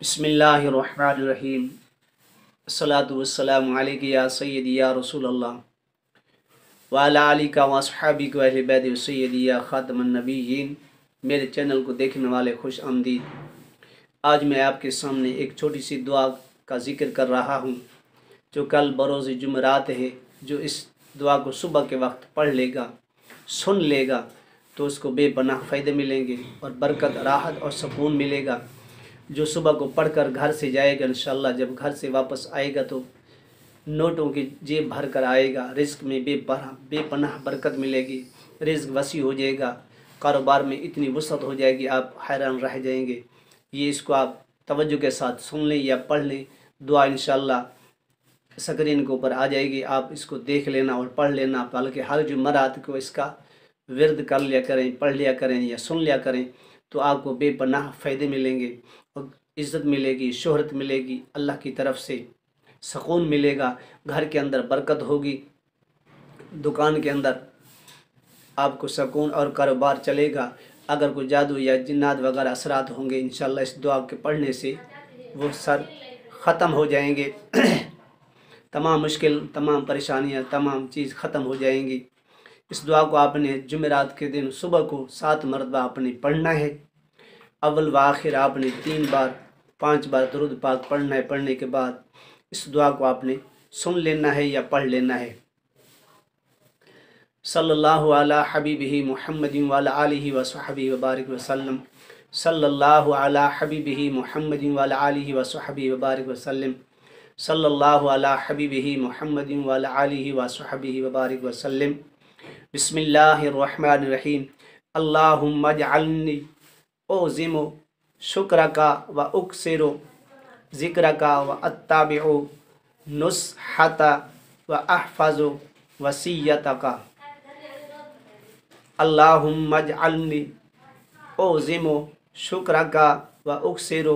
بسم اللہ الرحمن الرحیم الصلاۃ والسلام علیک یا سیدی یا رسول اللہ وعلی آلک و اصحابک و اہل بیت سیدی یا خاتم النبیین۔ میرے چینل کو دیکھنے والے خوش آمدید۔ آج میں آپ کے سامنے ایک چھوٹی سی دعا کا ذکر کر رہا ہوں جو کل بروز جمعرات ہے۔ جو اس دعا کو صبح کے وقت پڑھ لے گا، سن لے گا، تو اس کو بے پناہ فائدے ملیں گے اور برکت، راحت اور سکون ملے گا۔ جو صبح کو پڑھ کر گھر سے جائے گا، انشاءاللہ جب گھر سے واپس آئے گا تو نوٹوں کی جیب بھر کر آئے گا۔ رزق میں بے پناہ برکت ملے گی، رزق وسیع ہو جائے گا، کاروبار میں اتنی وسعت ہو جائے گی آپ حیران رہ جائیں گے۔ یہ اس کو آپ توجہ کے ساتھ سن لیں یا پڑھ لیں، دعا انشاءاللہ سکرین کے اوپر آ جائے گی، آپ اس کو دیکھ لینا اور پڑھ لینا۔ بلکہ ہر جمعرات کو اس کا ورد کر لیا کریں، پڑھ لیا کریں یا سن لیا کریں، تو آپ کو بے پناہ فائدے ملیں گے اور عزت ملے گی، شہرت ملے گی، اللہ کی طرف سے سکون ملے گا، گھر کے اندر برکت ہوگی، دکان کے اندر آپ کو سکون اور کاروبار چلے گا۔ اگر کوئی جادو یا جنات وغیرہ اثرات ہوں گے، انشاءاللہ اس دعا کے پڑھنے سے وہ سر ختم ہو جائیں گے۔ تمام مشکل، تمام پریشانیاں، تمام چیز ختم ہو جائیں گی۔ اس دعا کو آپ نے جمعرات کے دن صبح کو 7 مرتبہ آپ نے پڑھنا ہے۔ اول و آخر آپ نے 3 بار 5 بار درود پاک پڑھنا ہے۔ پڑھنے کے بعد اس دعا کو آپ نے سن لینا ہے یا پڑھ لینا ہے۔ صلی اللہ علی حبیبہ محمد وعلی آلہ وصحبہ وبارک وسلم۔ صلی اللہ علی حبیبہ محمد وعلی آلہ وصحبہ وبارک وسلم۔ صلی اللہ علی حبیبہ محمد وعلی آلہ وصحبہ وبارک وسلم۔ بسم اللہ الرحمن الرحیم۔ اللہم اجعلنی اعظم شکرک و اکثر ذکرک و اتبع نصحک و احفظ وصیتک۔ اللہم اجعلنی اعظم شکرک و اکثر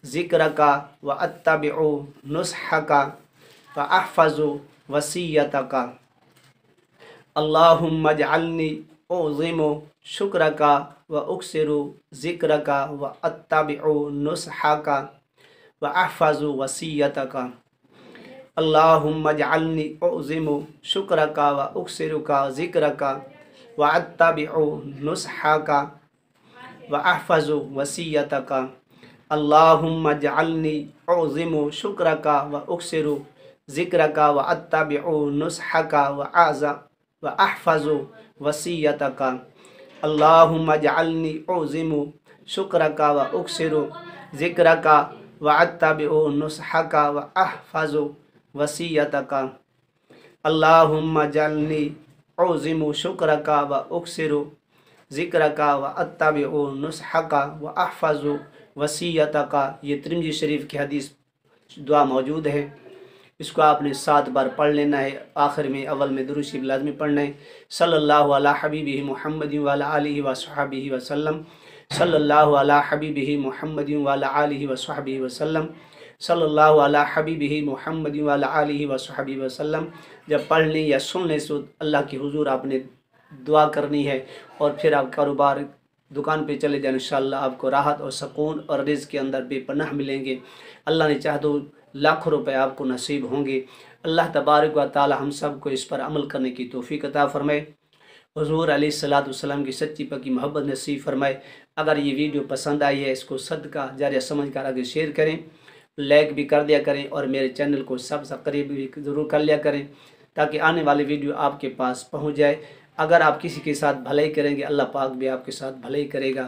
ذکرک و اتبع نصحک و احفظ وصیتک۔ اللہم اجعلنی اعظم شکرک و اکثر ذکرک و اتبع نصحک و احفظ وصیتک۔ اللہم اجعلنی اعظم شکرک و اکثر ذکرک و اتبع نصحک و احفظ وصیتک۔ اللہم اجعلنی اعظم شکرک و اکثر ذکرک و اتبع نصحک و احفظ وصیتک۔ اللہم اجعلنی اعظم شکرک و اکثر ذکرک و اتبع نصحک و احفظ وصیتک۔ اللہم اجعلنی اعظم شکرک و اکثر ذکرک و اتبع نصحک و احفظ وصیتک۔ یہ ترمذی شریف کی حدیث دعا موجود ہے۔ اس کو آپ نے 7 بار پڑھ لینا ہے۔ آخر میں اول میں درود شریف لازمی پڑھنا ہے۔ صلی اللہ علی حبیبہ محمد وعلی آلہ وصحبہ وسلم۔ صلی اللہ علی حبیبہ محمد وعلی آلہ وصحبہ وسلم۔ صلی اللہ علی حبیبہ محمد وعلی آلہ وصحبہ وسلم۔ جب پڑھ لیں یا سن لیں تو اللہ کی حضور آپ نے دعا کرنی ہے اور پھر آپ کاروبار دکان پہ چلے جائیں، انشاءاللہ آپ کو راحت اور سکون اور رزق کے اندر بے پناہ ملیں گے۔ اللہ نے چاہا تو لاکھوں روپے آپ کو نصیب ہوں گے۔ اللہ تبارک و تعالی ہم سب کو اس پر عمل کرنے کی توفیق عطا فرمائے۔ حضور علیہ الصلوۃ والسلام کی سچی پکی محبت نصیب فرمائے۔ اگر یہ ویڈیو پسند آئی ہے، اس کو صدقہ جاریہ سمجھ کر آگے شیئر کریں، لائک بھی کر دیا کریں اور میرے چینل کو سبسکرائب بھی ضرور کر لیا کریں تاکہ آنے والی ویڈیو آپ کے پاس پہنچ جائے۔ اگر آپ کسی کے ساتھ بھلائی کریں گے، اللہ پاک بھی آپ کے ساتھ بھلائی کرے گا۔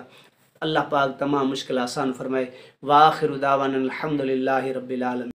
اللہ پاک تمام مشکل آسان فرمائے۔ وآخر دعوانا الحمد للہ رب العالمین۔